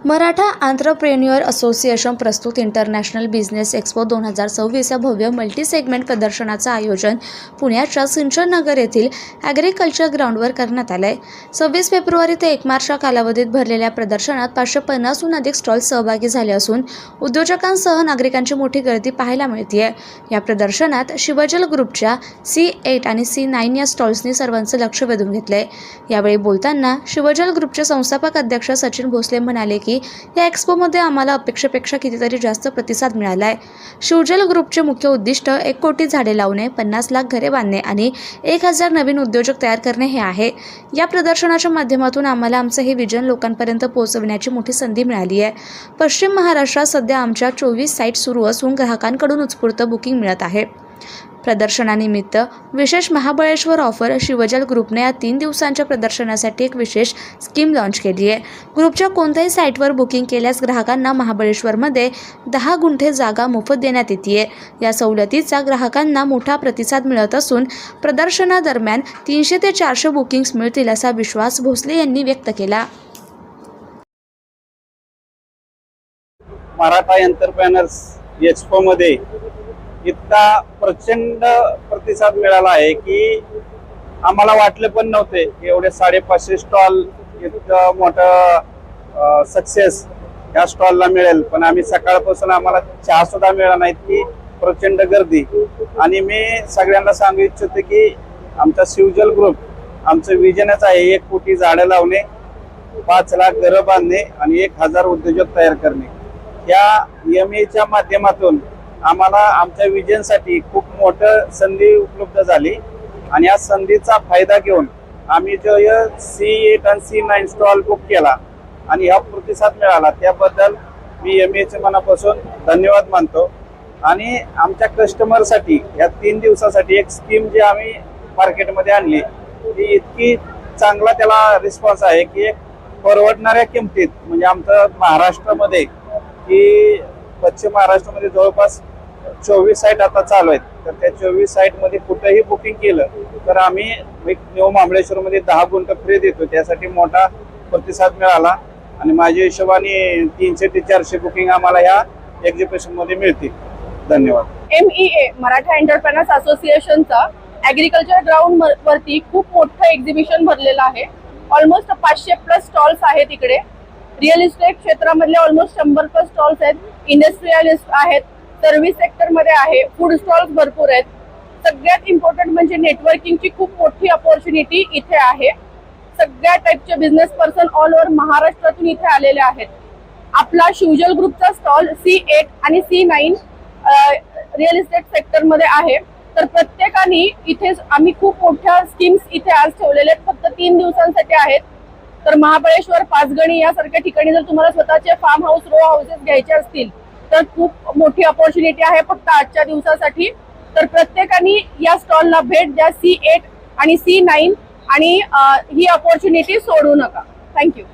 Maratha entrepreneur association प्रस्तुत international business expo 2026 या भव्य मल्टी सेगमेंट प्रदर्शनाचं आयोजन पुण्याच्या सिंचन नगर येथील ॲग्रिकल्चर ग्राउंडवर करण्यात आलं आहे। 26 फेब्रुवारी ते 1 मार्च या कालावधीत भरलेल्या प्रदर्शनात 550हून अधिक स्टॉल्स सहभागी झाले असून उद्योजकांसह नागरिकांची मोठी गर्दी पाहायला मिळते आहे। या प्रदर्शनात शिवजल ग्रुपच्या C8 आणि C9 या स्टॉल्सनी सर्वांचं लक्ष वेधून घेतलंय। यावेळी बोलताना शिवजल ग्रुपचे संस्थापक अध्यक्ष सचिन भोसले म्हणाले की या एक्स्पोमध्ये आम्हाला अपेक्षेपेक्षा कितीतरी जास्त प्रतिसाद मिळाला आहे। शिवजल ग्रुपचे मुख्य उद्दिष्ट 1 कोटी झाडे लावणे, 50 लाख घरे बांधणे आणि 1000 नवीन उद्योजक तयार करणे हे आहे। या प्रदर्शनाच्या माध्यमातून आम्हाला आमचं हे विजन लोकांपर्यंत पोहोचवण्याची मोठी संधी मिळाली आहे। पश्चिम महाराष्ट्रात सध्या आमच्या 24 साईट सुरू असून ग्राहकांकडून उत्स्फूर्त बुकिंग मिळत आहे। प्रदर्शनानिमित्त विशेष महाबळेश्वर ऑफर शिवजल ग्रुपने या 3 दिवसांच्या प्रदर्शनासाठी एक विशेष स्कीम लॉन्च केली आहे। ग्रुपच्या कोणत्याही साईटवर बुकिंग केल्यास ग्राहकांना महाबळेश्वरमध्ये 10 गुंठे जागा मोफत देण्यात येते। या सवलतीचा ग्राहकांना मोठा प्रतिसाद मिळत असून प्रदर्शनादरम्यान 300 ते 400 बुकिंग्स मिळतील असा विश्वास भोसले यांनी व्यक्त केला। मराठा एंटरप्रेन्युअर्स एक्स्पोमध्ये इतका प्रचंड प्रतिसाद मिळाला आहे की आम्हाला वाटले पण नव्हते की एवढे 550 स्टॉल इतकं मोठं सक्सेस या स्टॉलला मिळेल। पण आम्ही सकाळपासून आम्हाला चहा सुद्धा मिळाला नाही, की प्रचंड गर्दी। आणि मी सगळ्यांना सांगू इच्छितो की आमचा शिवजल ग्रुप आमचं विजनच आहे 1 कोटी झाडं लावणे, 5 लाख घरं बांधणे आणि 1000 उद्योजक तयार करणे। या MA च्या माध्यमातून आम्हाला आमच्या विजनसाठी खूप मोठं संधी उपलब्ध झाली आणि या संधीचा फायदा घेऊन आम्ही जो C8 आणि C9 स्टॉल बुक केला आणि हा प्रतिसाद मिळाला त्याबद्दल मी MA चे मनापासून धन्यवाद मानतो। आणि आमच्या कस्टमरसाठी या 3 दिवसासाठी एक स्कीम जी आम्ही मार्केटमध्ये आणली ती इतकी चांगला त्याला रिस्पॉन्स आहे की एक परवडणाऱ्या किमतीत, म्हणजे आमचं महाराष्ट्रामध्ये की पश्चिम महाराष्ट्रामध्ये जवळपास 24 साईट आता चालू आहेत। तर त्या 24 साईट मध्ये कुठेही बुकिंग केलं तर आम्ही एक न्यू महाबळेश्वरमध्ये 10 गुंठ फ्री देतो। त्यासाठी मोठा प्रतिसाद मिळाला आणि माझ्या हिशोबाने 300 ते 400 बुकिंग आम्हाला या एक्झिबिशन मध्ये मिळतील। धन्यवाद। MEA Maratha entrepreneurs असोसिएशनचा agriculture ground वरती खूप मोठं एक्झिबिशन भरलेलं आहे। ऑलमोस्ट 500+ स्टॉल्स आहेत इकडे। रिअल इस्टेट क्षेत्रामधले ऑलमोस्ट 100+ स्टॉल्स आहेत, इंडस्ट्रियलिस्ट आहेत, सर्व्हिस सेक्टर मध्ये आहे, फूड स्टॉल्स भरपूर आहेत। सगळ्यात इम्पॉर्टंट म्हणजे नेटवर्किंगची खूप मोठी अपॉर्च्युनिटी इथे आहे। सगळ्या टाईपचे बिझनेस पर्सन ऑल ओव्हर महाराष्ट्रातून इथे आलेले आहेत। आपला शिवजल ग्रुपचा स्टॉल C8 आणि C9 रिअल इस्टेट सेक्टर मध्ये आहे। तर प्रत्येकाने इथे आम्ही खूप मोठ्या स्कीम्स इथे आज ठेवलेले आहेत, फक्त 3 दिवसांसाठी आहेत। तर महाबळेश्वर, पाचगणी यासारख्या ठिकाणी जर तुम्हाला स्वतःचे फार्म हाऊस, रो हाऊसेस घ्यायचे असतील तर खूप मोठी अपॉर्च्युनिटी आहे फक्त आजच्या दिवसासाठी। तर प्रत्येकाने या स्टॉलला भेट द्या, C8 आणि C9, आणि ही अपॉर्च्युनिटी सोडू नका। थँक्यू।